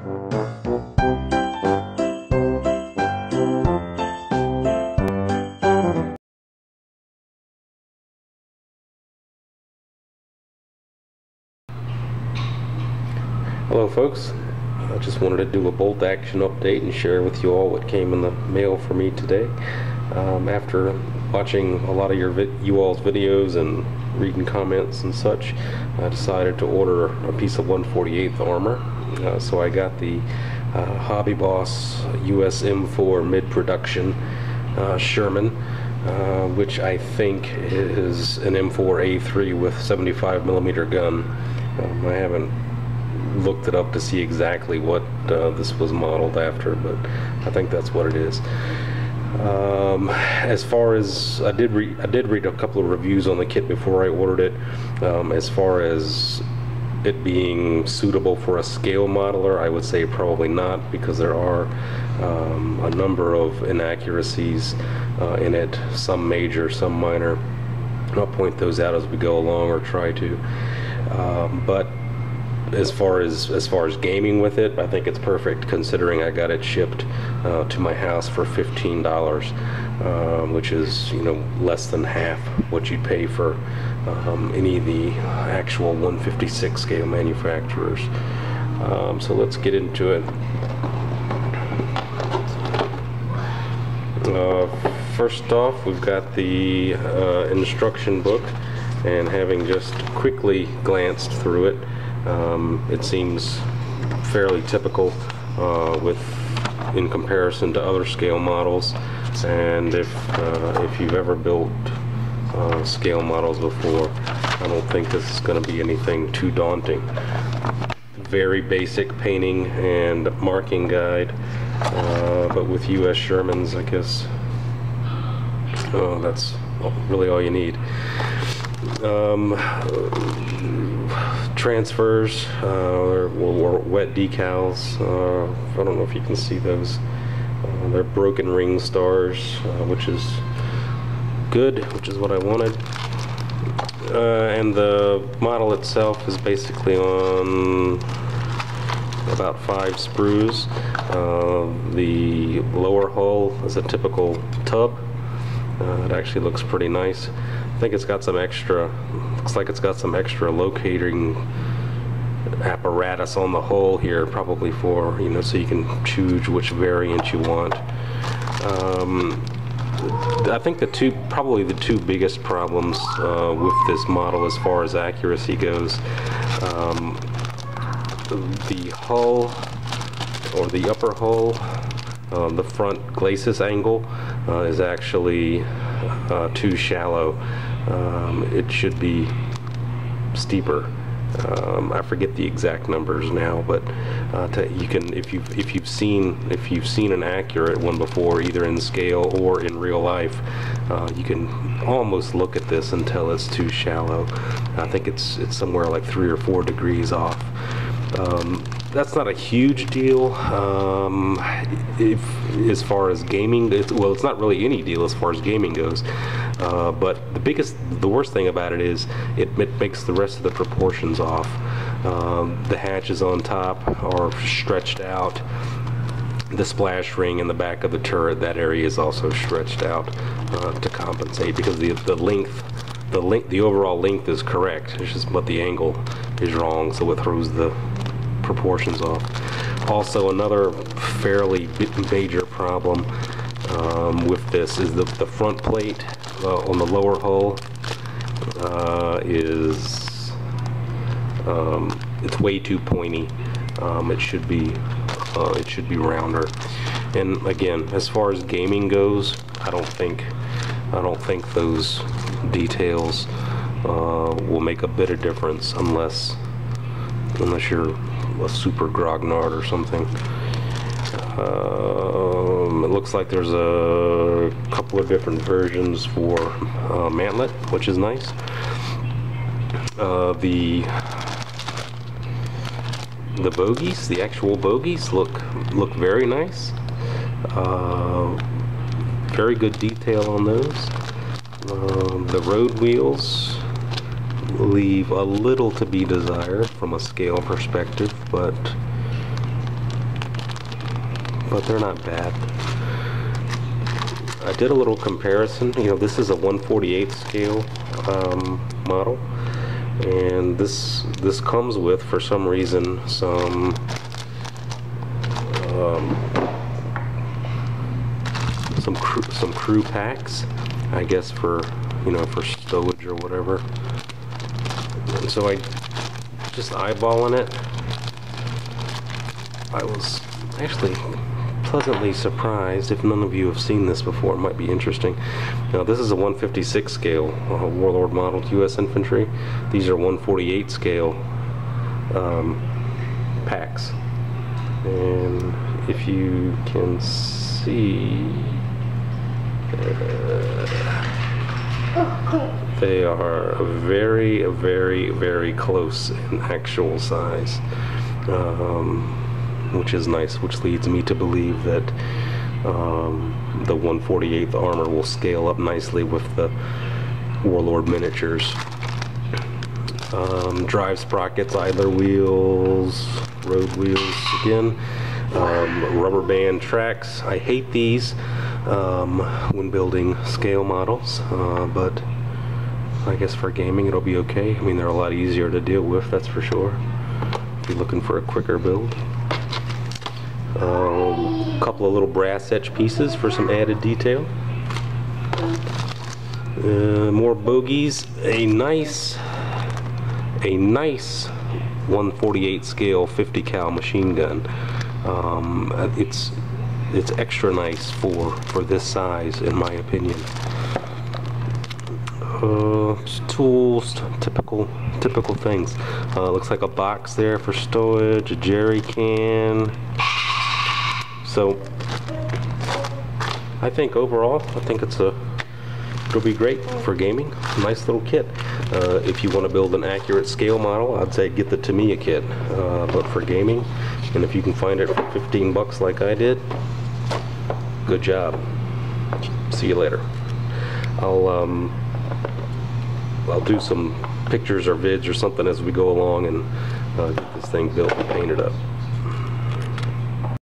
Hello folks, I just wanted to do a bolt action update and share with you all what came in the mail for me today. After watching a lot of you all's videos and reading comments and such, I decided to order a piece of 148th armor. So I got the Hobby Boss US M4 mid-production Sherman, which I think is an M4A3 with 75mm gun. I haven't looked it up to see exactly what this was modeled after, but I think that's what it is. As far as I did read a couple of reviews on the kit before I ordered it. As far as it being suitable for a scale modeler, I would say probably not, because there are a number of inaccuracies in it, some major, some minor. I'll point those out as we go along, or try to. But as far as gaming with it, I think it's perfect, considering I got it shipped to my house for $15, which is, you know, less than half what you'd pay for any of the actual 156 scale manufacturers. So let's get into it. First off, we've got the instruction book, and having just quickly glanced through it, it seems fairly typical in comparison to other scale models. And if you've ever built scale models before, I don't think this is going to be anything too daunting. Very basic painting and marking guide, but with US Shermans, I guess that's really all you need. Transfers or wet decals. I don't know if you can see those. They're broken ring stars, which is good, which is what I wanted. And the model itself is basically on about 5 sprues. The lower hull is a typical tub. It actually looks pretty nice. I think it's got some extra, looks like it's got some extra locating apparatus on the hull here, probably for, you know, so you can choose which variant you want. I think probably the two biggest problems with this model as far as accuracy goes, the hull, or the upper hull, the front glacis angle is actually too shallow. It should be steeper. I forget the exact numbers now, but you can, if you've seen an accurate one before, either in scale or in real life, you can almost look at this and tell it's too shallow. I think it's somewhere like 3 or 4 degrees off. That's not a huge deal as far as gaming. Well, it's not really any deal as far as gaming goes. But the worst thing about it is it makes the rest of the proportions off. The hatches on top are stretched out. The splash ring in the back of the turret, that area is also stretched out to compensate, because the overall length is correct. It's just, but the angle is wrong, so it throws the proportions off. Also, another fairly major problem with this is the front plate on the lower hull it's way too pointy. It should be rounder. And again, as far as gaming goes, I don't think those details will make a bit of difference unless you're a super grognard or something. It looks like there's a couple of different versions for mantlet, which is nice. The bogies, the actual bogies, look very nice. Very good detail on those. The road wheels leave a little to be desired from a scale perspective, but but they're not bad. I did a little comparison. You know, this is a 1/48 scale model, and this comes with, for some reason, some crew packs, I guess, for, you know, for stowage or whatever. And so I just eyeballing it, I was actually pleasantly surprised. If none of you have seen this before, it might be interesting. Now, this is a 156 scale Warlord modeled U.S. infantry. These are 148 scale packs, and if you can see, they are very, very, very close in actual size, which is nice, which leads me to believe that the 148th armor will scale up nicely with the Warlord miniatures. Drive sprockets, idler wheels, road wheels again, rubber band tracks. I hate these when building scale models, but I guess for gaming it'll be okay. I mean, they're a lot easier to deal with, that's for sure, if you're looking for a quicker build. A couple of little brass etch pieces for some added detail. More bogies. A nice 148 scale 50 cal machine gun. It's extra nice for this size, in my opinion. Tools, typical things. Looks like a box there for stowage, a jerry can. So I think overall, it'll be great for gaming. Nice little kit. If you want to build an accurate scale model, I'd say get the Tamiya kit. But for gaming, and if you can find it for 15 bucks like I did, good job. See you later. I'll do some pictures or vids or something as we go along and get this thing built and painted up.